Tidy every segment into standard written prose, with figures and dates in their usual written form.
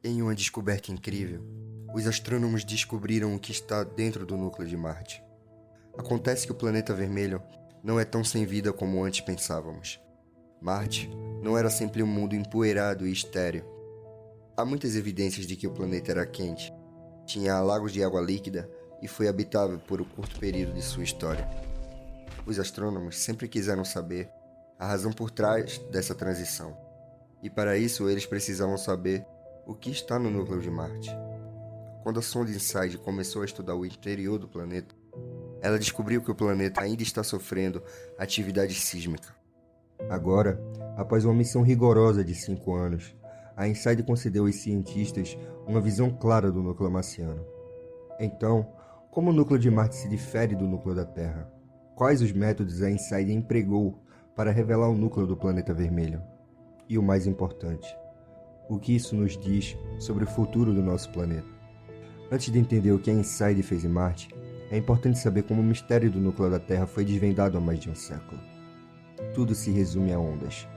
Em uma descoberta incrível, os astrônomos descobriram o que está dentro do núcleo de Marte. Acontece que o planeta vermelho não é tão sem vida como antes pensávamos. Marte não era sempre um mundo empoeirado e estéril. Há muitas evidências de que o planeta era quente, tinha lagos de água líquida e foi habitável por um curto período de sua história. Os astrônomos sempre quiseram saber a razão por trás dessa transição, e para isso eles precisavam saber o que está no núcleo de Marte. Quando a sonda InSight começou a estudar o interior do planeta, ela descobriu que o planeta ainda está sofrendo atividade sísmica. Agora, após uma missão rigorosa de 5 anos, a InSight concedeu aos cientistas uma visão clara do núcleo marciano. Então, como o núcleo de Marte se difere do núcleo da Terra? Quais os métodos a InSight empregou para revelar o núcleo do planeta vermelho? E o mais importante, o que isso nos diz sobre o futuro do nosso planeta? Antes de entender o que a InSight fez em Marte, é importante saber como o mistério do núcleo da Terra foi desvendado há mais de um século. Tudo se resume a ondas.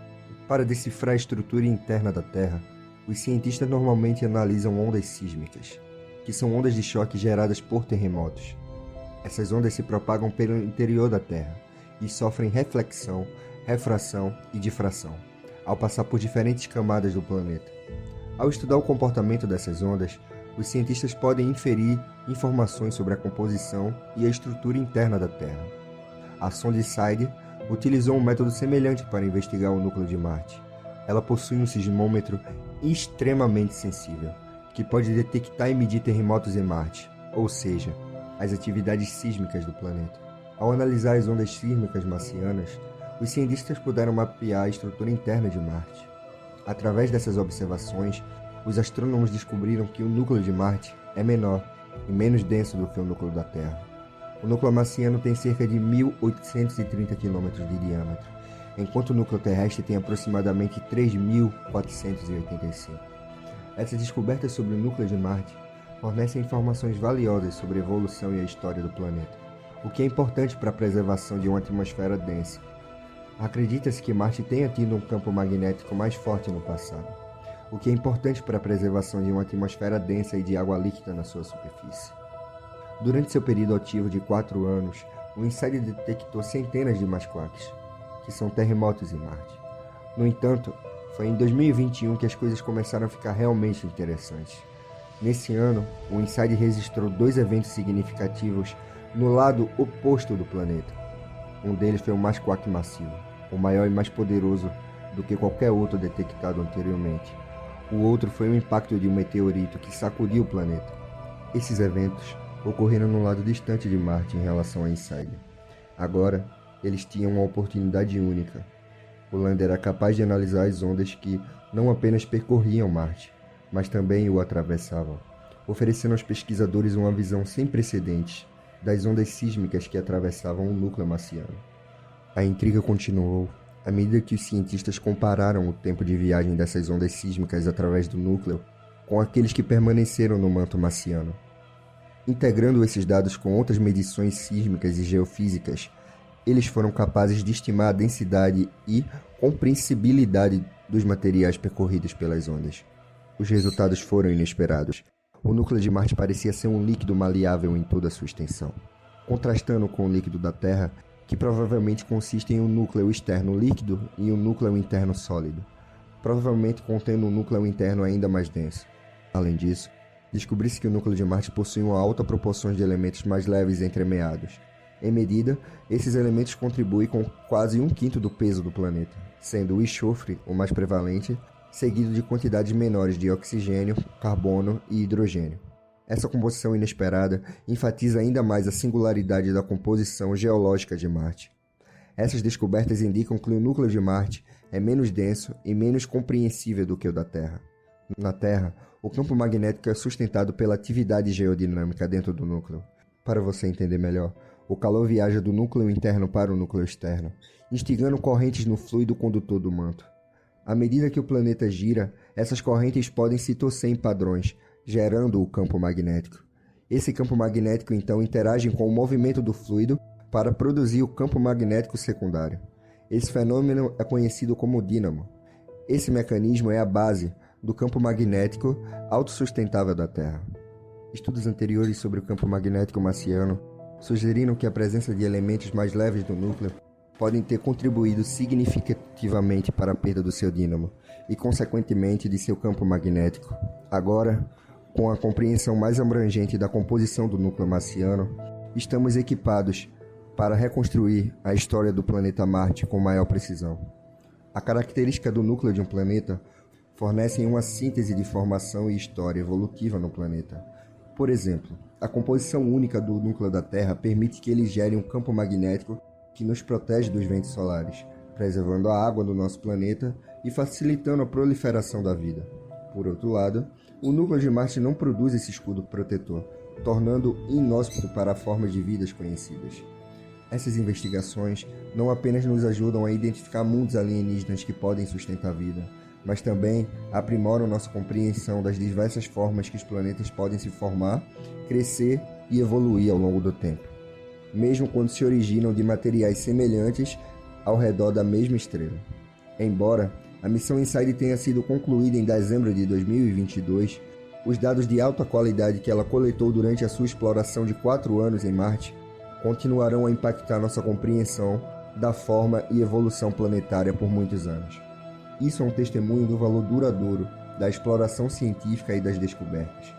Para decifrar a estrutura interna da Terra, os cientistas normalmente analisam ondas sísmicas, que são ondas de choque geradas por terremotos. Essas ondas se propagam pelo interior da Terra e sofrem reflexão, refração e difração, ao passar por diferentes camadas do planeta. Ao estudar o comportamento dessas ondas, os cientistas podem inferir informações sobre a composição e a estrutura interna da Terra. A sonda InSight utilizou um método semelhante para investigar o núcleo de Marte. Ela possui um sismômetro extremamente sensível, que pode detectar e medir terremotos em Marte, ou seja, as atividades sísmicas do planeta. Ao analisar as ondas sísmicas marcianas, os cientistas puderam mapear a estrutura interna de Marte. Através dessas observações, os astrônomos descobriram que o núcleo de Marte é menor e menos denso do que o núcleo da Terra. O núcleo marciano tem cerca de 1.830 km de diâmetro, enquanto o núcleo terrestre tem aproximadamente 3.485. Essas descobertas sobre o núcleo de Marte fornecem informações valiosas sobre a evolução e a história do planeta, o que é importante para a preservação de uma atmosfera densa. Acredita-se que Marte tenha tido um campo magnético mais forte no passado, o que é importante para a preservação de uma atmosfera densa e de água líquida na sua superfície. Durante seu período ativo de 4 anos, o InSight detectou centenas de masquaques, que são terremotos em Marte. No entanto, foi em 2021 que as coisas começaram a ficar realmente interessantes. Nesse ano, o InSight registrou 2 eventos significativos no lado oposto do planeta. Um deles foi o masquaque massivo, o maior e mais poderoso do que qualquer outro detectado anteriormente. O outro foi o impacto de um meteorito que sacudiu o planeta. Esses eventos ocorreram no lado distante de Marte em relação a InSight. Agora, eles tinham uma oportunidade única. O lander era capaz de analisar as ondas que não apenas percorriam Marte, mas também o atravessavam, oferecendo aos pesquisadores uma visão sem precedentes das ondas sísmicas que atravessavam o núcleo marciano. A intriga continuou à medida que os cientistas compararam o tempo de viagem dessas ondas sísmicas através do núcleo com aqueles que permaneceram no manto marciano. Integrando esses dados com outras medições sísmicas e geofísicas, eles foram capazes de estimar a densidade e compreensibilidade dos materiais percorridos pelas ondas. Os resultados foram inesperados. O núcleo de Marte parecia ser um líquido maleável em toda a sua extensão, contrastando com o líquido da Terra, que provavelmente consiste em um núcleo externo líquido e um núcleo interno sólido, provavelmente contendo um núcleo interno ainda mais denso. Além disso, descobriu-se que o núcleo de Marte possui uma alta proporção de elementos mais leves entremeados. Em medida, esses elementos contribuem com quase 1/5 do peso do planeta, sendo o enxofre o mais prevalente, seguido de quantidades menores de oxigênio, carbono e hidrogênio. Essa composição inesperada enfatiza ainda mais a singularidade da composição geológica de Marte. Essas descobertas indicam que o núcleo de Marte é menos denso e menos compreensível do que o da Terra. Na Terra, o campo magnético é sustentado pela atividade geodinâmica dentro do núcleo. Para você entender melhor, o calor viaja do núcleo interno para o núcleo externo, instigando correntes no fluido condutor do manto. À medida que o planeta gira, essas correntes podem se torcer em padrões, gerando o campo magnético. Esse campo magnético então interage com o movimento do fluido para produzir o campo magnético secundário. Esse fenômeno é conhecido como dínamo. Esse mecanismo é a base do campo magnético autossustentável da Terra. Estudos anteriores sobre o campo magnético marciano sugeriram que a presença de elementos mais leves do núcleo podem ter contribuído significativamente para a perda do seu dínamo e, consequentemente, de seu campo magnético. Agora, com a compreensão mais abrangente da composição do núcleo marciano, estamos equipados para reconstruir a história do planeta Marte com maior precisão. A característica do núcleo de um planeta fornecem uma síntese de formação e história evolutiva no planeta. Por exemplo, a composição única do núcleo da Terra permite que ele gere um campo magnético que nos protege dos ventos solares, preservando a água do nosso planeta e facilitando a proliferação da vida. Por outro lado, o núcleo de Marte não produz esse escudo protetor, tornando-o inóspito para formas de vidas conhecidas. Essas investigações não apenas nos ajudam a identificar mundos alienígenas que podem sustentar a vida, mas também aprimoram nossa compreensão das diversas formas que os planetas podem se formar, crescer e evoluir ao longo do tempo, mesmo quando se originam de materiais semelhantes ao redor da mesma estrela. Embora a missão InSight tenha sido concluída em dezembro de 2022, os dados de alta qualidade que ela coletou durante a sua exploração de 4 anos em Marte continuarão a impactar nossa compreensão da forma e evolução planetária por muitos anos. Isso é um testemunho do valor duradouro da exploração científica e das descobertas.